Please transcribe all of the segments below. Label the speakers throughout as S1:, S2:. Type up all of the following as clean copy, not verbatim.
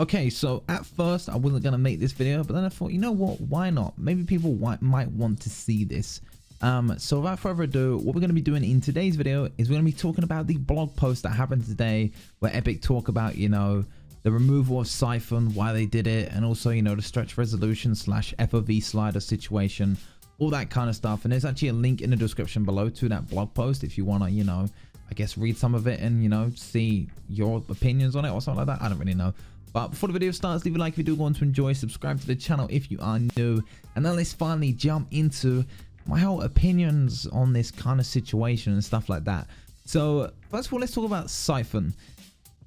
S1: Okay, so at first I wasn't gonna make this video, but then I thought, you know what, why not? Maybe people might want to see this. So without further ado, what we're going to be doing in today's video is we're going to be talking about the blog post that happened today where Epic talk about, you know, the removal of SIPHON, why they did it, and also, you know, the stretch resolution / FOV slider situation, all that kind of stuff. And there's actually a link in the description below to that blog post if you want to, you know, I guess read some of it and, you know, see your opinions on it or something like that. I don't really know. But before the video starts, leave a like if you do want to enjoy, subscribe to the channel if you are new, and then let's finally jump into my whole opinions on this kind of situation and stuff like that. So first of all, let's talk about SIPHON.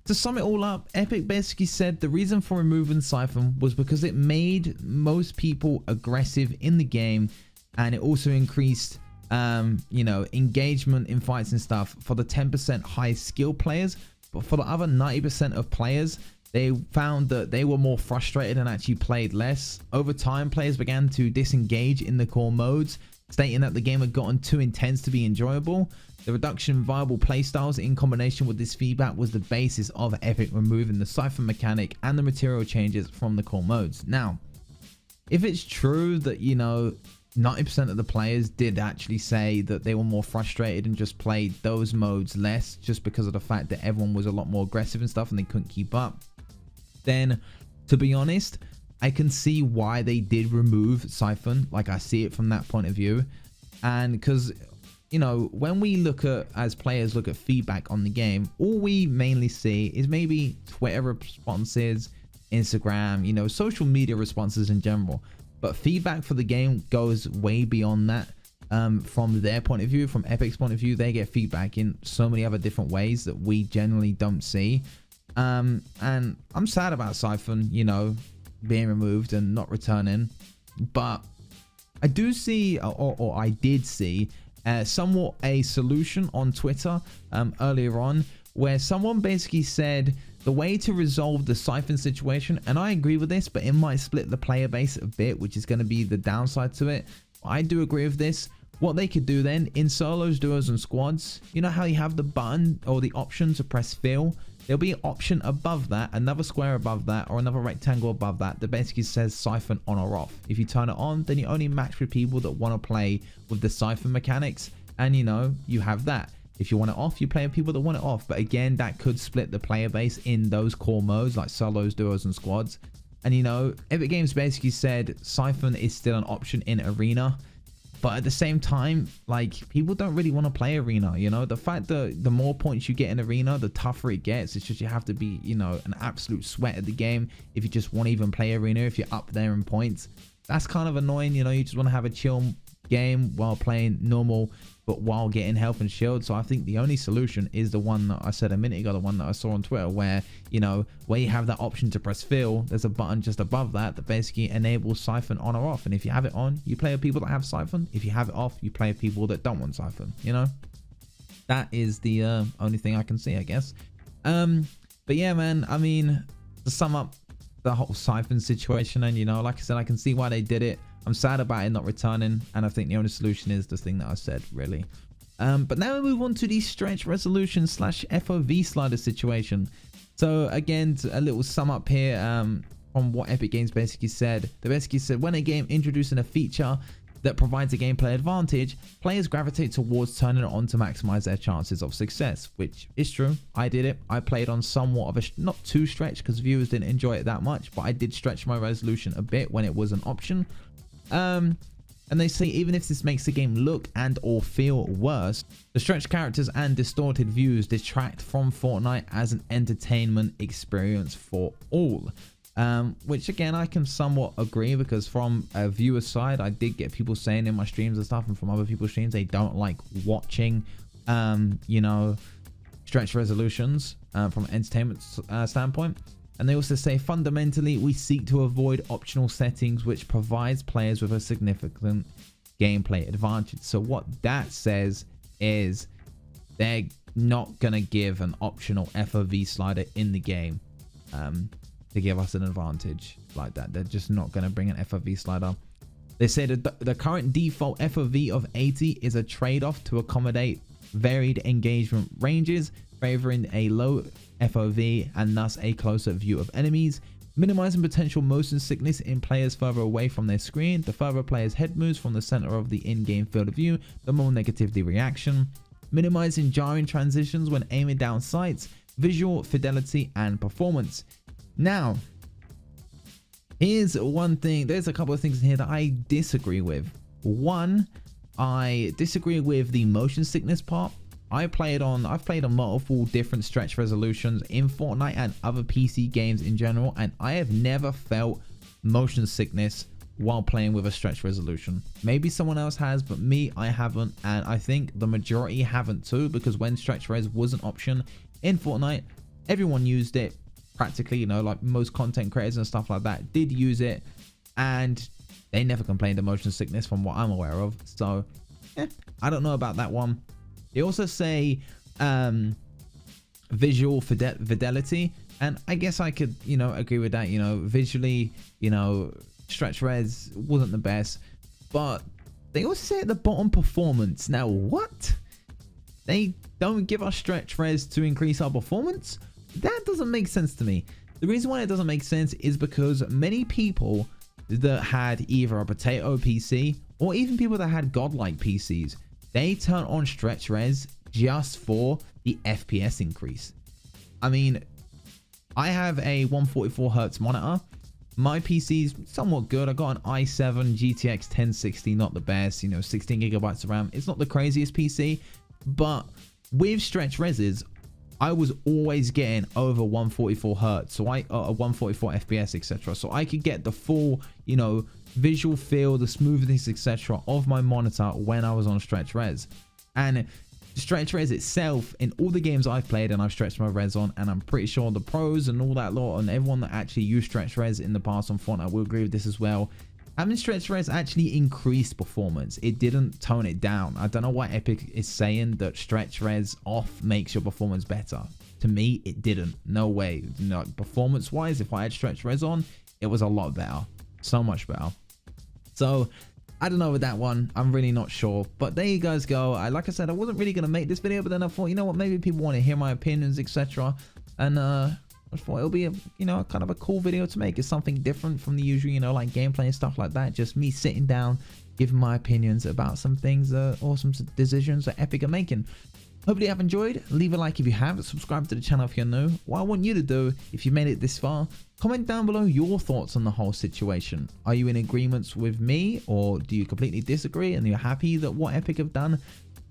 S1: To sum it all up, Epic basically said the reason for removing SIPHON was because it made most people aggressive in the game, and it also increased you know, engagement in fights and stuff for the 10% high skill players. But for the other 90% of players, they found that they were more frustrated and actually played less. Over time, players began to disengage in the core modes, stating that the game had gotten too intense to be enjoyable. The reduction in viable playstyles in combination with this feedback was the basis of Epic removing the SIPHON mechanic and the material changes from the core modes. Now, if it's true that, you know, 90% of the players did actually say that they were more frustrated and just played those modes less just because of the fact that everyone was a lot more aggressive and stuff and they couldn't keep up, then to be honest, I can see why they did remove SIPHON. Like, I see it from that point of view. And because, you know, when we look at, as players look at feedback on the game, all we mainly see is maybe Twitter responses, Instagram, you know, social media responses in general. But feedback for the game goes way beyond that. From their point of view, from Epic's point of view, they get feedback in so many other different ways that we generally don't see. And I'm sad about SIPHON, you know, being removed and not returning, but I do see, or I did see somewhat a solution on Twitter earlier on, where someone basically said the way to resolve the SIPHON situation, and I agree with this, but it might split the player base a bit, which is going to be the downside to it. I do agree with this. What they could do then in solos, duos, and squads, you know how you have the button or the option to press fill? There'll be an option above that, another square above that, or another rectangle above that basically says SIPHON on or off. If you turn it on, then you only match with people that want to play with the SIPHON mechanics, and you know, you have that. If you want it off, you play with people that want it off. But again, that could split the player base in those core modes like solos, duos, and squads. And you know, Epic Games basically said SIPHON is still an option in Arena. But at the same time, like, people don't really want to play Arena, you know? The fact that the more points you get in Arena, the tougher it gets. It's just you have to be, you know, an absolute sweat at the game if you just want to even play Arena, if you're up there in points. That's kind of annoying, you know? You just want to have a chill game while playing normal, but while getting health and shield. So I think the only solution is the one that I said a minute ago, the one that I saw on Twitter, where, you know, where you have that option to press fill, there's a button just above that that basically enables SIPHON on or off. And if you have it on, you play with people that have SIPHON. If you have it off, you play with people that don't want SIPHON, you know? That is the only thing I can see, I guess. But yeah, man, I mean, to sum up the whole SIPHON situation, and, you know, like I said, I can see why they did it. I'm sad about it not returning, and I think the only solution is the thing that I said, really. But now we move on to the stretch resolution / FOV slider situation. So again, a little sum up here from what Epic Games basically said. They basically said, when a game introducing a feature that provides a gameplay advantage, players gravitate towards turning it on to maximize their chances of success, which is true. I did it. I played on somewhat of a, not too stretched because viewers didn't enjoy it that much, but I did stretch my resolution a bit when it was an option. And they say even if this makes the game look and or feel worse, the stretched characters and distorted views detract from Fortnite as an entertainment experience for all. Which again, I can somewhat agree, because from a viewer side, I did get people saying in my streams and stuff, and from other people's streams, they don't like watching you know, stretched resolutions from an entertainment standpoint. And they also say, fundamentally, we seek to avoid optional settings which provides players with a significant gameplay advantage. So what that says is they're not going to give an optional FOV slider in the game to give us an advantage like that. They're just not going to bring an FOV slider. They say that the current default FOV of 80 is a trade-off to accommodate varied engagement ranges, favoring a low FOV and thus a closer view of enemies, minimizing potential motion sickness in players further away from their screen. The further a player's head moves from the center of the in-game field of view, the more negative the reaction, minimizing jarring transitions when aiming down sights, visual fidelity and performance. Now, here's one thing. There's a couple of things in here that I disagree with. One, I disagree with the motion sickness part. I've played on multiple different stretch resolutions in Fortnite and other PC games in general, and I have never felt motion sickness while playing with a stretch resolution. Maybe someone else has, but me, I haven't, and I think the majority haven't too, because when stretch res was an option in Fortnite, everyone used it practically, you know, like most content creators and stuff like that did use it, and they never complained of motion sickness from what I'm aware of. So I don't know about that one. They also say visual fidelity, and I guess I could, you know, agree with that. You know, visually, you know, stretch res wasn't the best, but they also say at the bottom performance. Now what? They don't give us stretch res to increase our performance? That doesn't make sense to me. The reason why it doesn't make sense is because many people that had either a potato PC or even people that had godlike PCs, they turn on stretch res just for the FPS increase. I mean, I have a 144 Hz monitor. My PC's somewhat good. I got an i7 GTX 1060, not the best, you know, 16 gigabytes of RAM. It's not the craziest PC, but with stretch reses, I was always getting over 144 Hz, so 144 FPS, etc. So I could get the full, you know, visual feel, the smoothness, etc. of my monitor when I was on stretch res. And stretch res itself, in all the games I've played and I've stretched my res on, and I'm pretty sure the pros and all that lot and everyone that actually used stretch res in the past on Fortnite will agree with this as well. Having stretch res actually increased performance. It didn't tone it down. I don't know why Epic is saying that stretch res off makes your performance better. To me, it didn't. No way. No, performance wise, if I had stretch res on, it was a lot better. So much better. So I don't know with that one. I'm really not sure. But there you guys go. Like I said, I wasn't really going to make this video, but then I thought, you know what, maybe people want to hear my opinions, etc. And I thought it'll be a, you know, kind of a cool video to make. It's something different from the usual, you know, like gameplay and stuff like that. Just me sitting down, giving my opinions about some things or some decisions that Epic are making. Hopefully you have enjoyed. Leave a like if you have. Subscribe to the channel if you're new. What I want you to do, if you made it this far, comment down below your thoughts on the whole situation. Are you in agreement with me, or do you completely disagree and you're happy that what Epic have done?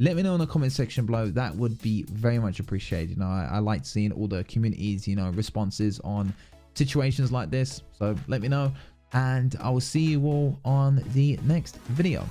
S1: Let me know in the comment section below. That would be very much appreciated. You know, I like seeing all the communities, you know, responses on situations like this. So let me know, and I will see you all on the next video.